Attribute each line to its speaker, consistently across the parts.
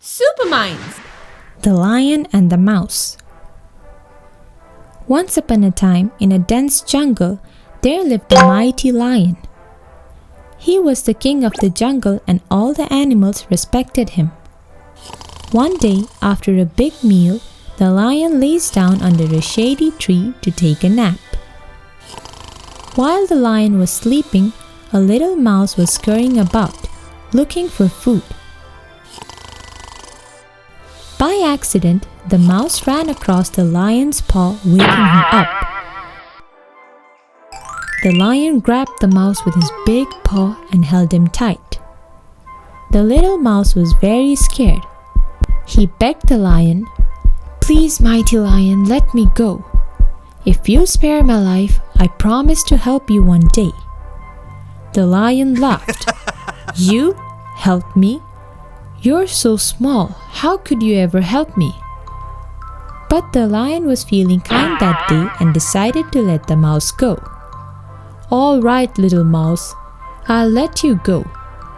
Speaker 1: SuperMindz.
Speaker 2: The Lion and the Mouse. Once upon a time, in a dense jungle, there lived a mighty lion. He was the king of the jungle and all the animals respected him. One day, after a big meal, the lion lays down under a shady tree to take a nap. While the lion was sleeping, a little mouse was scurrying about, looking for food. By accident, the mouse ran across the lion's paw, waking him up. The lion grabbed the mouse with his big paw and held him tight. The little mouse was very scared. He begged the lion, "Please, mighty lion, let me go. If you spare my life, I promise to help you one day." The lion laughed. "You help me? You're so small. How could you ever help me?" But the lion was feeling kind that day and decided to let the mouse go. "All right, little mouse, I'll let you go.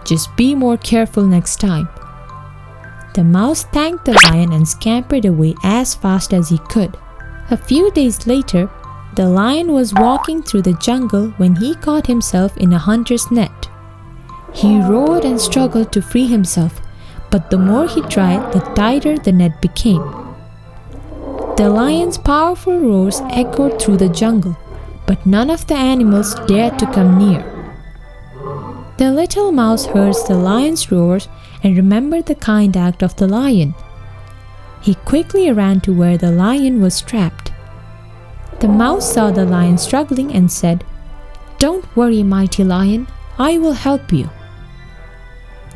Speaker 2: Just be more careful next time." The mouse thanked the lion and scampered away as fast as he could. A few days later, the lion was walking through the jungle when he caught himself in a hunter's net. He roared and struggled to free himself, but the more he tried, the tighter the net became. The lion's powerful roars echoed through the jungle, but none of the animals dared to come near. The little mouse heard the lion's roars and remembered the kind act of the lion. He quickly ran to where the lion was trapped. The mouse saw the lion struggling and said, "Don't worry, mighty lion, I will help you."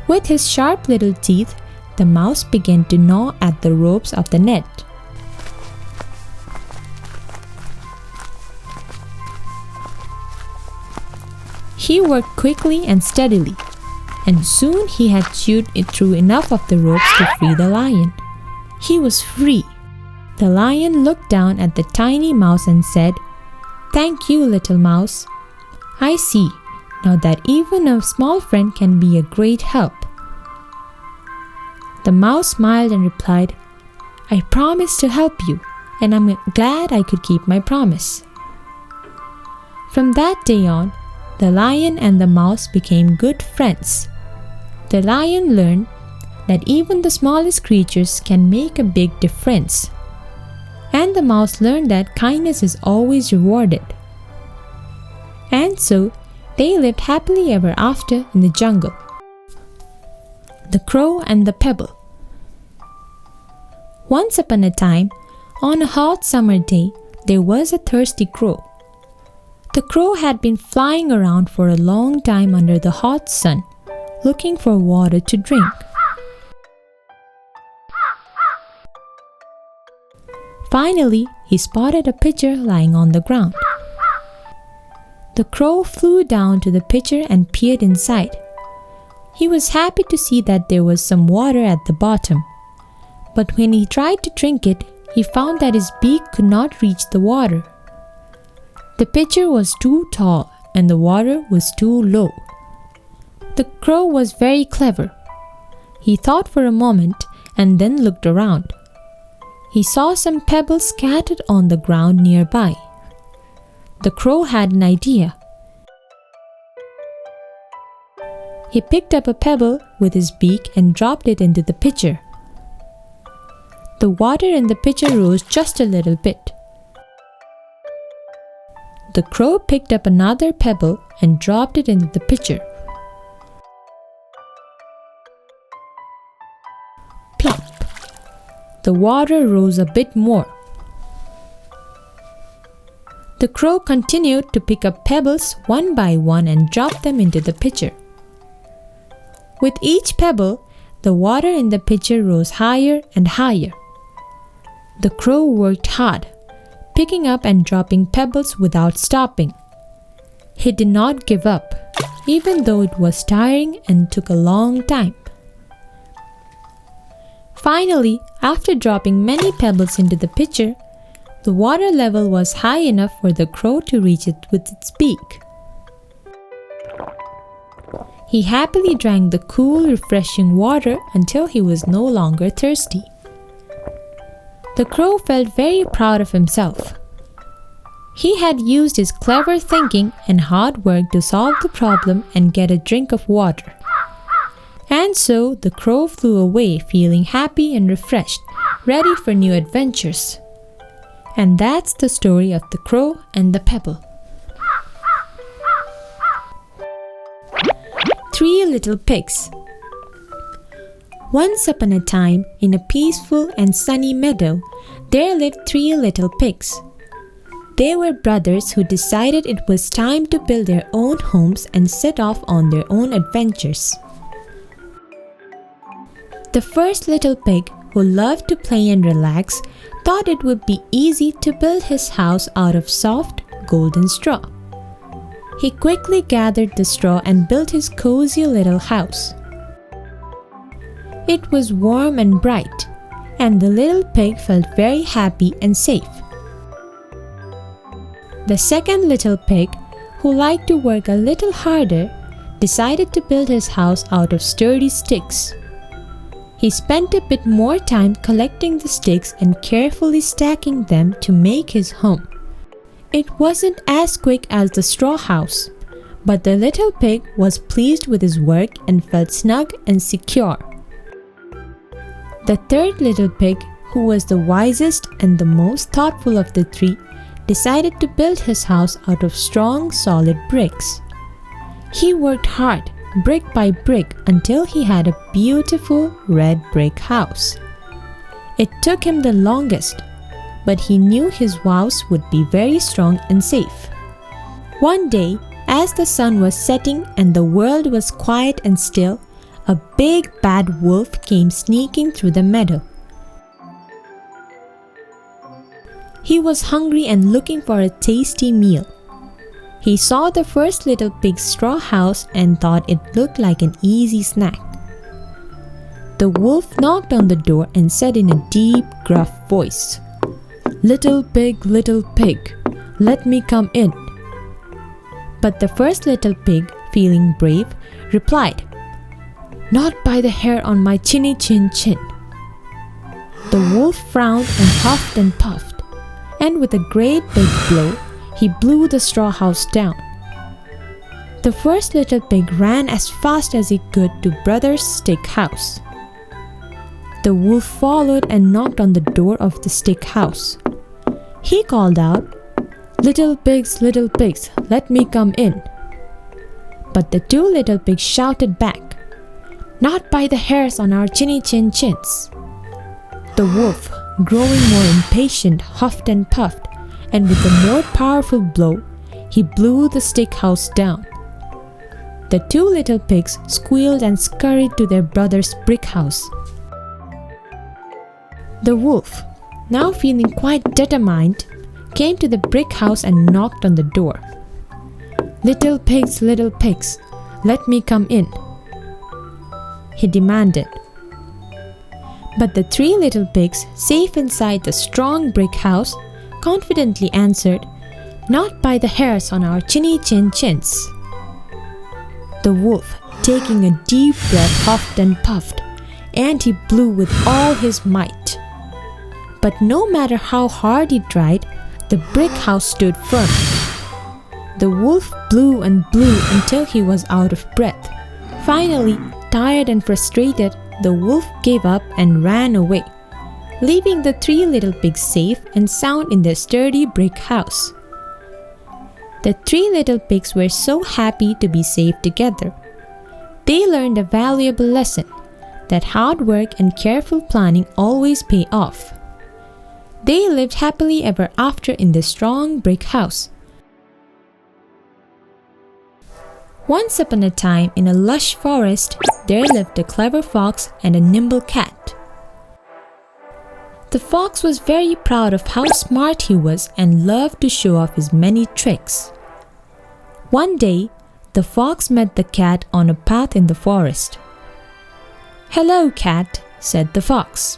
Speaker 2: With his sharp little teeth, the mouse began to gnaw at the ropes of the net. He worked quickly and steadily, and soon he had chewed it through enough of the ropes to free the lion. He was free. The lion looked down at the tiny mouse and said, "Thank you, little mouse. I see now that even a small friend can be a great help." The mouse smiled and replied, "I promised to help you, and I'm glad I could keep my promise." From that day on, the lion and the mouse became good friends. The lion learned that even the smallest creatures can make a big difference. And the mouse learned that kindness is always rewarded. And so, they lived happily ever after in the jungle. The Crow and the Pebble. Once upon a time, on a hot summer day, there was a thirsty crow. The crow had been flying around for a long time under the hot sun, looking for water to drink. Finally, he spotted a pitcher lying on the ground. The crow flew down to the pitcher and peered inside. He was happy to see that there was some water at the bottom. But when he tried to drink it, he found that his beak could not reach the water. The pitcher was too tall and the water was too low. The crow was very clever. He thought for a moment and then looked around. He saw some pebbles scattered on the ground nearby. The crow had an idea. He picked up a pebble with his beak and dropped it into the pitcher. The water in the pitcher rose just a little bit. The crow picked up another pebble and dropped it into the pitcher. Plop! The water rose a bit more. The crow continued to pick up pebbles one by one and drop them into the pitcher. With each pebble, the water in the pitcher rose higher and higher. The crow worked hard, picking up and dropping pebbles without stopping. He did not give up, even though it was tiring and took a long time. Finally, after dropping many pebbles into the pitcher, the water level was high enough for the crow to reach it with its beak. He happily drank the cool, refreshing water until he was no longer thirsty. The crow felt very proud of himself. He had used his clever thinking and hard work to solve the problem and get a drink of water. And so the crow flew away feeling happy and refreshed, ready for new adventures. And that's the story of the crow and the pebble. 3 Little Pigs. Once upon a time, in a peaceful and sunny meadow, there lived 3 little pigs. They were brothers who decided it was time to build their own homes and set off on their own adventures. The first little pig, who loved to play and relax, thought it would be easy to build his house out of soft, golden straw. He quickly gathered the straw and built his cozy little house. It was warm and bright, and the little pig felt very happy and safe. The second little pig, who liked to work a little harder, decided to build his house out of sturdy sticks. He spent a bit more time collecting the sticks and carefully stacking them to make his home. It wasn't as quick as the straw house, but the little pig was pleased with his work and felt snug and secure. The third little pig, who was the wisest and the most thoughtful of the 3, decided to build his house out of strong, solid bricks. He worked hard, brick by brick, until he had a beautiful red brick house. It took him the longest, but he knew his house would be very strong and safe. One day, as the sun was setting and the world was quiet and still, a big bad wolf came sneaking through the meadow. He was hungry and looking for a tasty meal. He saw the first little pig's straw house and thought it looked like an easy snack. The wolf knocked on the door and said in a deep, gruff voice, little pig, let me come in." But the first little pig, feeling brave, replied, "Not by the hair on my chinny chin chin." The wolf frowned and puffed, and with a great big blow, he blew the straw house down. The first little pig ran as fast as he could to brother's stick house. The wolf followed and knocked on the door of the stick house. He called out, little pigs, let me come in." But the 2 little pigs shouted back, "Not by the hairs on our chinny chin chins." The wolf, growing more impatient, huffed and puffed, and with a more powerful blow, he blew the stick house down. The 2 little pigs squealed and scurried to their brother's brick house. The wolf, now feeling quite determined, came to the brick house and knocked on the door. Little pigs, let me come in," he demanded. But the 3 little pigs, safe inside the strong brick house, confidently answered, "Not by the hairs on our chinny chin chins." The wolf, taking a deep breath, huffed and puffed, and he blew with all his might. But no matter how hard he tried, the brick house stood firm. The wolf blew and blew until he was out of breath. Finally, tired and frustrated, the wolf gave up and ran away, leaving the 3 little pigs safe and sound in their sturdy brick house. The 3 little pigs were so happy to be safe together. They learned a valuable lesson, that hard work and careful planning always pay off. They lived happily ever after in the strong brick house. Once upon a time, in a lush forest, there lived a clever fox and a nimble cat. The fox was very proud of how smart he was and loved to show off his many tricks. One day, the fox met the cat on a path in the forest. "Hello, cat," said the fox.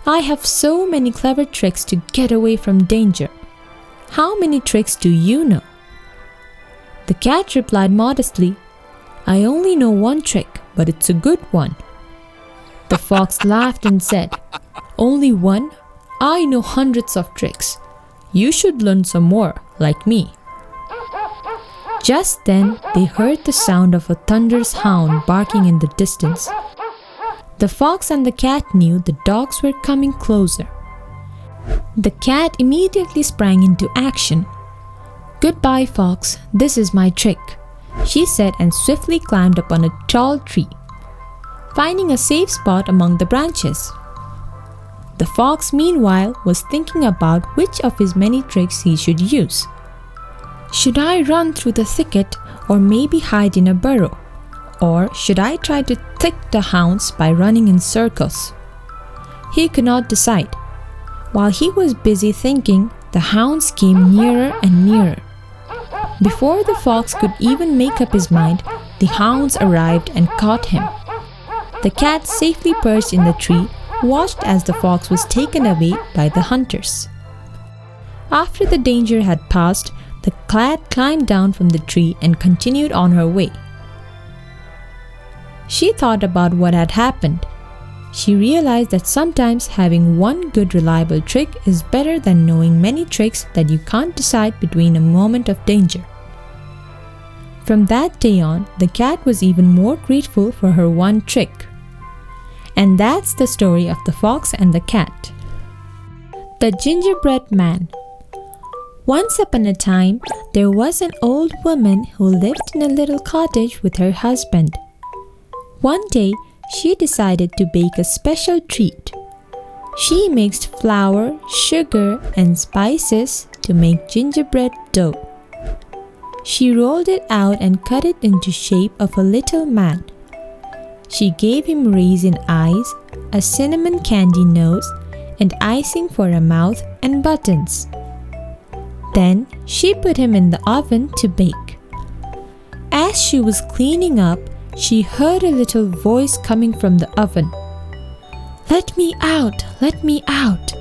Speaker 2: "I have so many clever tricks to get away from danger. How many tricks do you know?" The cat replied modestly, I only know one trick, but it's a good one." The fox laughed and said, "Only one? I know hundreds of tricks. You should learn some more, like me." Just then, they heard the sound of a thunderous hound barking in the distance. The fox and the cat knew the dogs were coming closer. The cat immediately sprang into action. "Goodbye, fox. This is my trick," she said, and swiftly climbed up on a tall tree, finding a safe spot among the branches. The fox, meanwhile, was thinking about which of his many tricks he should use. Should I run through the thicket, or maybe hide in a burrow? Or should I try to trick the hounds by running in circles? He could not decide. While he was busy thinking, the hounds came nearer and nearer. Before the fox could even make up his mind, the hounds arrived and caught him. The cat, safely perched in the tree, watched as the fox was taken away by the hunters. After the danger had passed, the cat climbed down from the tree and continued on her way. She thought about what had happened. She realized that sometimes having one good reliable trick is better than knowing many tricks that you can't decide between a moment of danger. From that day on, the cat was even more grateful for her one trick. And that's the story of the fox and the cat. The Gingerbread Man. Once upon a time, there was an old woman who lived in a little cottage with her husband. One day, she decided to bake a special treat. She mixed flour, sugar, and spices to make gingerbread dough. She rolled it out and cut it into shape of a little man. She gave him raisin eyes, a cinnamon candy nose, and icing for a mouth and buttons. Then she put him in the oven to bake. As she was cleaning up, she heard a little voice coming from the oven. "Let me out! Let me out!"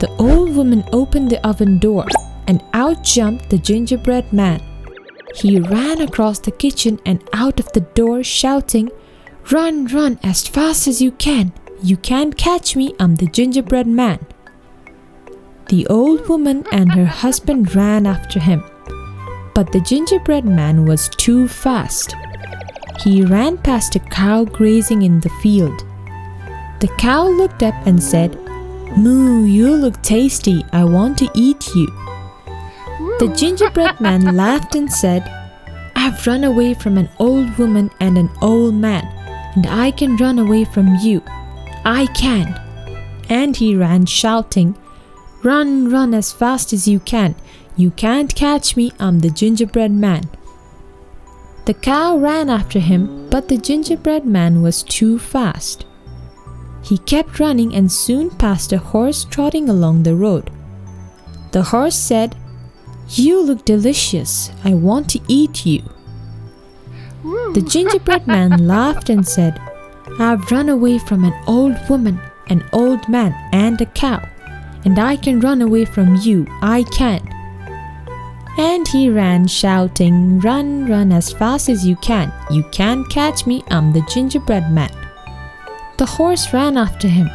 Speaker 2: The old woman opened the oven door, and out jumped the gingerbread man. He ran across the kitchen and out of the door, shouting, "Run, run as fast as you can! You can't catch me, I'm the gingerbread man!" The old woman and her husband ran after him, but the gingerbread man was too fast. He ran past a cow grazing in the field. The cow looked up and said, "Moo, you look tasty, I want to eat you." The gingerbread man laughed and said, "I've run away from an old woman and an old man, and I can run away from you. I can." And he ran shouting, "Run, run as fast as you can. You can't catch me, I'm the gingerbread man." The cow ran after him, but the gingerbread man was too fast. He kept running and soon passed a horse trotting along the road. The horse said, "You look delicious. I want to eat you." The gingerbread man laughed and said, "I've run away from an old woman, an old man, and a cow, and I can run away from you. I can." And he ran shouting, "Run, run as fast as you can. You can't catch me, I'm the gingerbread man." The horse ran after him,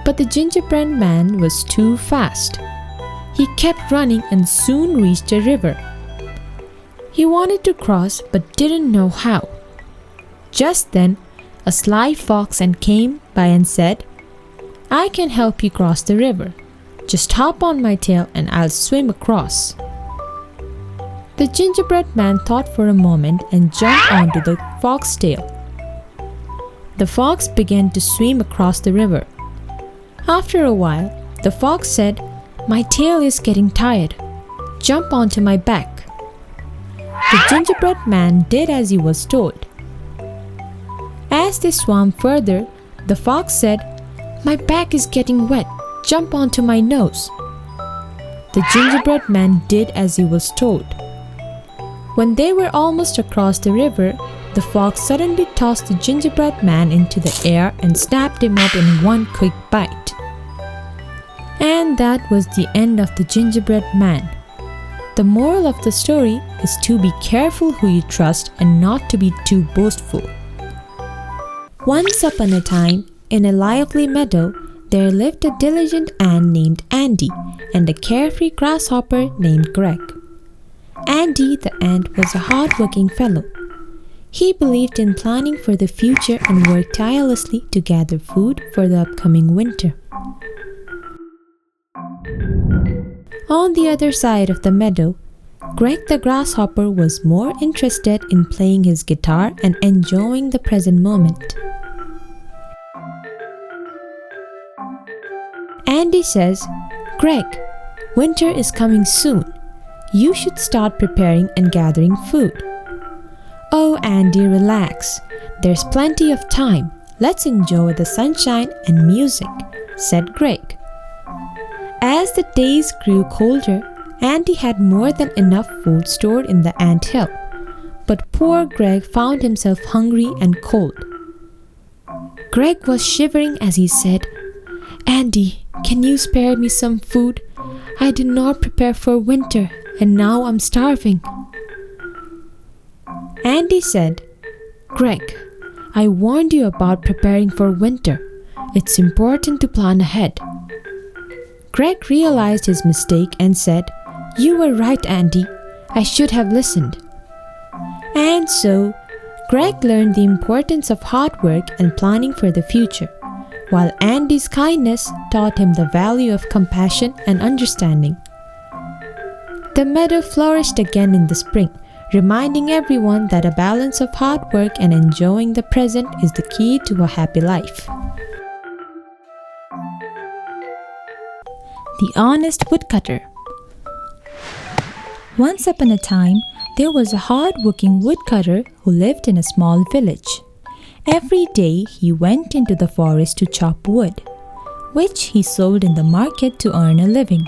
Speaker 2: but the gingerbread man was too fast. He kept running and soon reached a river. He wanted to cross but didn't know how. Just then, a sly fox came by and said, "I can help you cross the river. Just hop on my tail and I'll swim across." The gingerbread man thought for a moment and jumped onto the fox's tail. The fox began to swim across the river. After a while, the fox said, "My tail is getting tired. Jump onto my back." The gingerbread man did as he was told. As they swam further, the fox said, "My back is getting wet. Jump onto my nose." The gingerbread man did as he was told. When they were almost across the river, the fox suddenly tossed the gingerbread man into the air and snapped him up in one quick bite. And that was the end of the gingerbread man. The moral of the story is to be careful who you trust and not to be too boastful. Once upon a time, in a lively meadow, there lived a diligent ant named Andy and a carefree grasshopper named Greg. Andy the ant was a hard-working fellow. He believed in planning for the future and worked tirelessly to gather food for the upcoming winter. On the other side of the meadow, Greg the grasshopper was more interested in playing his guitar and enjoying the present moment. Andy says, "Greg, winter is coming soon. You should start preparing and gathering food." "Oh, Andy, relax. There's plenty of time. Let's enjoy the sunshine and music," said Greg. As the days grew colder, Andy had more than enough food stored in the ant hill. But poor Greg found himself hungry and cold. Greg was shivering as he said, "Andy, can you spare me some food? I did not prepare for winter and now I'm starving." Andy said, "Greg, I warned you about preparing for winter. It's important to plan ahead." Greg realized his mistake and said, "You were right, Andy. I should have listened." And so, Greg learned the importance of hard work and planning for the future, while Andy's kindness taught him the value of compassion and understanding. The meadow flourished again in the spring, reminding everyone that a balance of hard work and enjoying the present is the key to a happy life. The Honest Woodcutter. Once upon a time, there was a hard-working woodcutter who lived in a small village. Every day he went into the forest to chop wood, which he sold in the market to earn a living.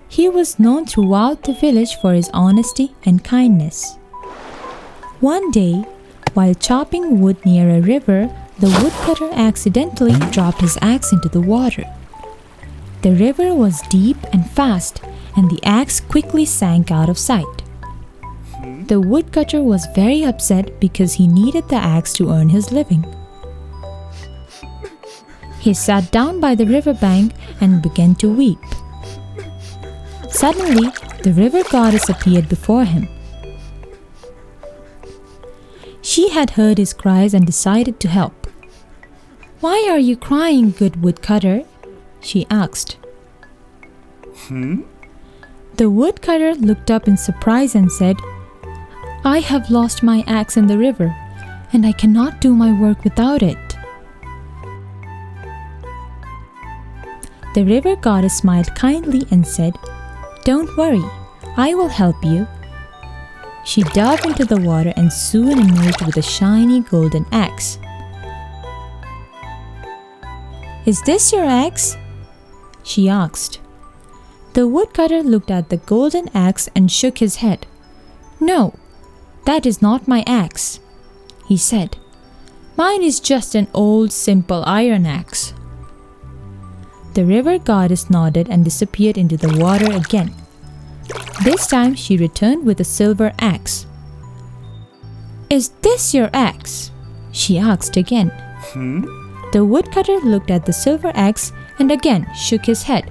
Speaker 2: He was known throughout the village for his honesty and kindness. One day, while chopping wood near a river, the woodcutter accidentally dropped his axe into the water. The river was deep and fast, and the axe quickly sank out of sight. The woodcutter was very upset because he needed the axe to earn his living. He sat down by the riverbank and began to weep. Suddenly, the river goddess appeared before him. She had heard his cries and decided to help. "Why are you crying, good woodcutter?" she asked. The woodcutter looked up in surprise and said, "I have lost my axe in the river, and I cannot do my work without it." The river goddess smiled kindly and said, "Don't worry, I will help you." She dove into the water and soon emerged with a shiny golden axe. "Is this your axe?" she asked. The woodcutter looked at the golden axe and shook his head. "No, that is not my axe," he said. "Mine is just an old, simple iron axe." The river goddess nodded and disappeared into the water again. This time she returned with a silver axe. "Is this your axe?" she asked again. The woodcutter looked at the silver axe and again shook his head.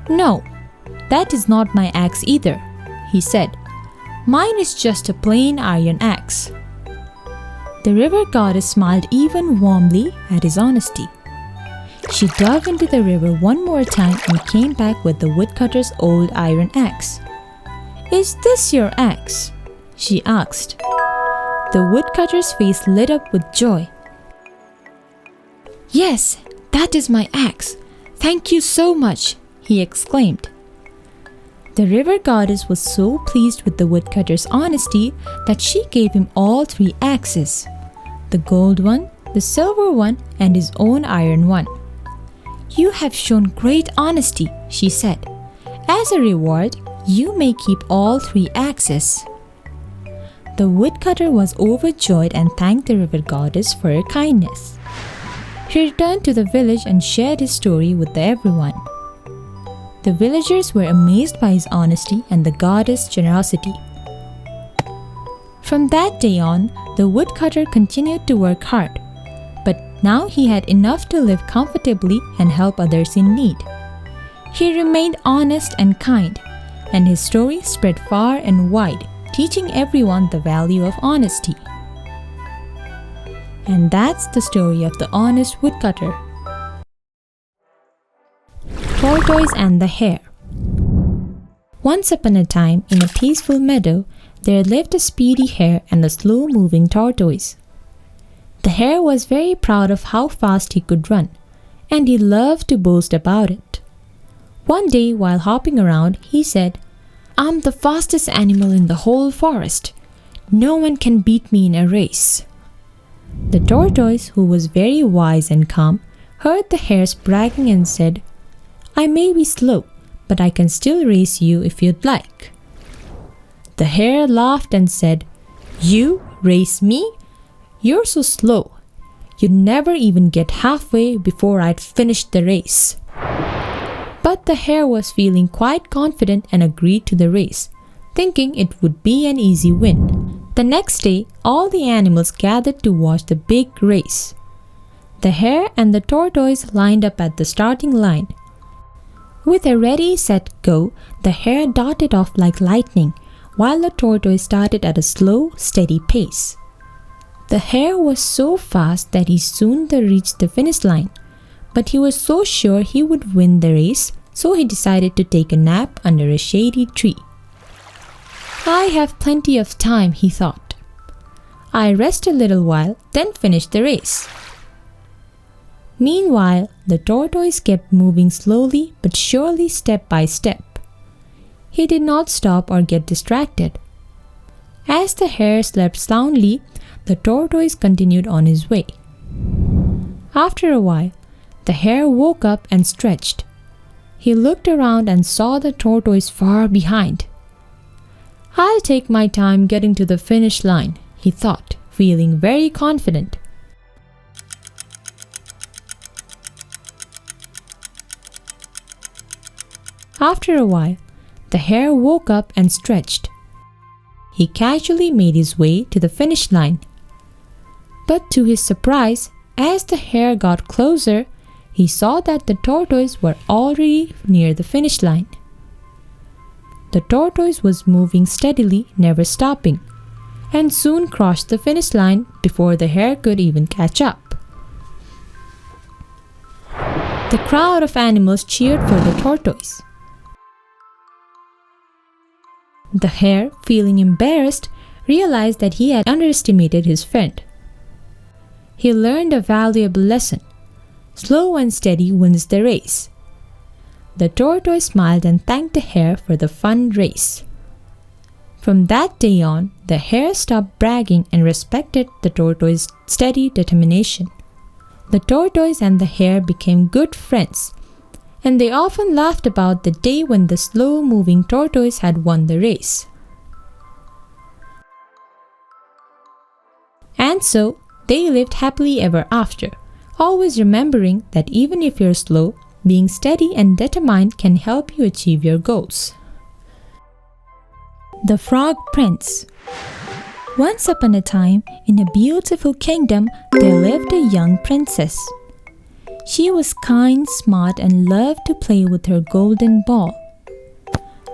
Speaker 2: "No, that is not my axe either," he said. "Mine is just a plain iron axe." The river goddess smiled even warmly at his honesty. She dove into the river one more time and came back with the woodcutter's old iron axe. "Is this your axe?" she asked. The woodcutter's face lit up with joy. "Yes, that is my axe. Thank you so much," he exclaimed. The river goddess was so pleased with the woodcutter's honesty that she gave him all 3 axes: the gold one, the silver one, and his own iron one. "You have shown great honesty," she said. "As a reward, you may keep all 3 axes." The woodcutter was overjoyed and thanked the river goddess for her kindness. He returned to the village and shared his story with everyone. The villagers were amazed by his honesty and the goddess' generosity. From that day on, the woodcutter continued to work hard, but now he had enough to live comfortably and help others in need. He remained honest and kind, and his story spread far and wide, teaching everyone the value of honesty. And that's the story of the Honest Woodcutter. Tortoise and the Hare. Once upon a time, in a peaceful meadow, there lived a speedy hare and a slow-moving tortoise. The hare was very proud of how fast he could run, and he loved to boast about it. One day, while hopping around, he said, "I'm the fastest animal in the whole forest. No one can beat me in a race." The tortoise, who was very wise and calm, heard the hare's bragging and said, "I may be slow, but I can still race you if you'd like." The hare laughed and said, "You race me? You're so slow. You'd never even get halfway before I'd finished the race." But the hare was feeling quite confident and agreed to the race, thinking it would be an easy win. The next day, all the animals gathered to watch the big race. The hare and the tortoise lined up at the starting line. With a ready, set, go, the hare darted off like lightning, while the tortoise started at a slow, steady pace. The hare was so fast that he soon reached the finish line, but he was so sure he would win the race, so he decided to take a nap under a shady tree. "I have plenty of time," he thought. "I rest a little while, then finish the race." Meanwhile, the tortoise kept moving slowly but surely, step by step. He did not stop or get distracted. As the hare slept soundly, the tortoise continued on his way. After a while, the hare woke up and stretched. He looked around and saw the tortoise far behind. "I'll take my time getting to the finish line," he thought, feeling very confident. After a while, the hare woke up and stretched. He casually made his way to the finish line. But to his surprise, as the hare got closer, he saw that the tortoise were already near the finish line. The tortoise was moving steadily, never stopping, and soon crossed the finish line before the hare could even catch up. The crowd of animals cheered for the tortoise. The hare, feeling embarrassed, realized that he had underestimated his friend. He learned a valuable lesson. Slow and steady wins the race. The tortoise smiled and thanked the hare for the fun race. From that day on, the hare stopped bragging and respected the tortoise's steady determination. The tortoise and the hare became good friends, and they often laughed about the day when the slow-moving tortoise had won the race. And so, they lived happily ever after, always remembering that even if you're slow, being steady and determined can help you achieve your goals. The Frog Prince. Once upon a time, in a beautiful kingdom, there lived a young princess. She was kind, smart, and loved to play with her golden ball.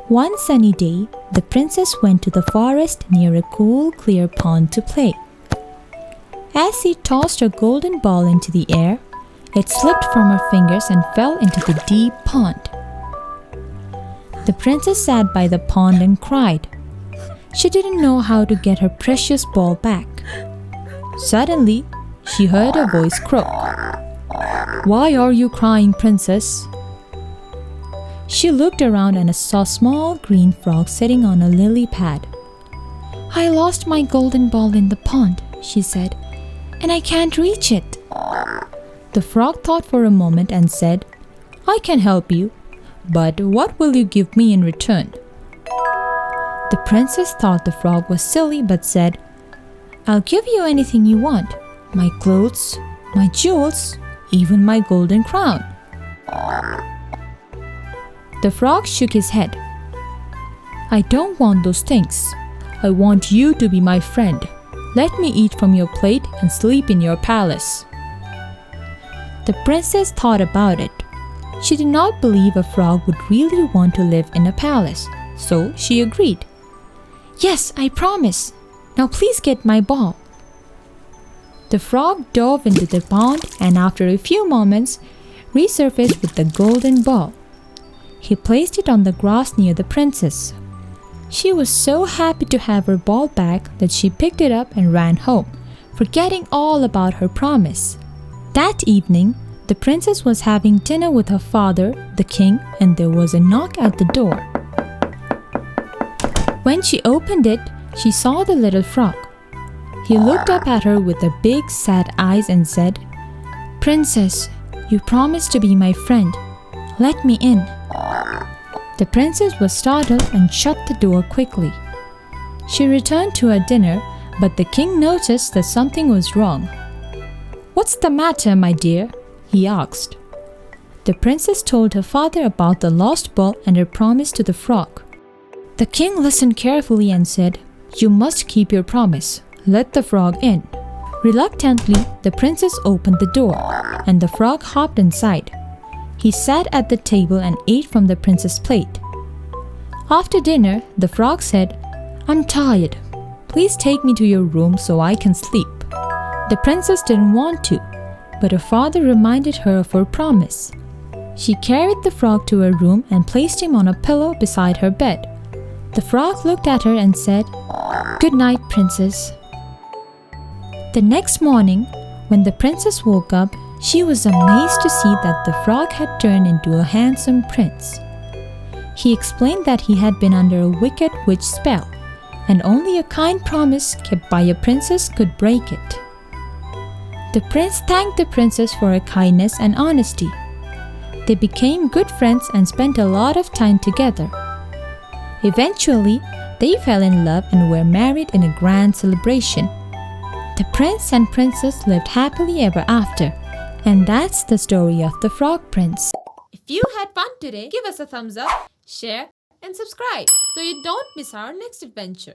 Speaker 2: One sunny day, the princess went to the forest near a cool, clear pond to play. As she tossed her golden ball into the air, it slipped from her fingers and fell into the deep pond. The princess sat by the pond and cried. She didn't know how to get her precious ball back. Suddenly, she heard a voice croak. "Why are you crying, princess?" She looked around and saw a small green frog sitting on a lily pad. "I lost my golden ball in the pond," she said, "and I can't reach it." The frog thought for a moment and said, "I can help you, but what will you give me in return?" The princess thought the frog was silly but said, "I'll give you anything you want, my clothes, my jewels, even my golden crown." The frog shook his head. I don't want those things. I want you to be my friend. Let me eat from your plate and sleep in your palace. The princess thought about it. She did not believe a frog would really want to live in a palace, so she agreed. Yes, I promise. Now please get my ball. The frog dove into the pond and after a few moments resurfaced with the golden ball. He placed it on the grass near the princess. She was so happy to have her ball back that she picked it up and ran home, forgetting all about her promise. That evening, the princess was having dinner with her father, the king, and there was a knock at the door. When she opened it, she saw the little frog. He looked up at her with the big sad eyes and said, Princess, you promised to be my friend. Let me in. The princess was startled and shut the door quickly. She returned to her dinner, but the king noticed that something was wrong. What's the matter, my dear? He asked. The princess told her father about the lost ball and her promise to the frog. The king listened carefully and said, You must keep your promise. Let the frog in. Reluctantly, the princess opened the door, and the frog hopped inside. He sat at the table and ate from the princess' plate. After dinner, the frog said, I'm tired. Please take me to your room so I can sleep. The princess didn't want to, but her father reminded her of her promise. She carried the frog to her room and placed him on a pillow beside her bed. The frog looked at her and said, Good night, princess. The next morning, when the princess woke up, she was amazed to see that the frog had turned into a handsome prince. He explained that he had been under a wicked witch spell, and only a kind promise kept by a princess could break it. The prince thanked the princess for her kindness and honesty. They became good friends and spent a lot of time together. Eventually, they fell in love and were married in a grand celebration. The prince and princess lived happily ever after. And that's the story of the Frog Prince.
Speaker 1: If you had fun today, give us a thumbs up, share, and subscribe so you don't miss our next adventure.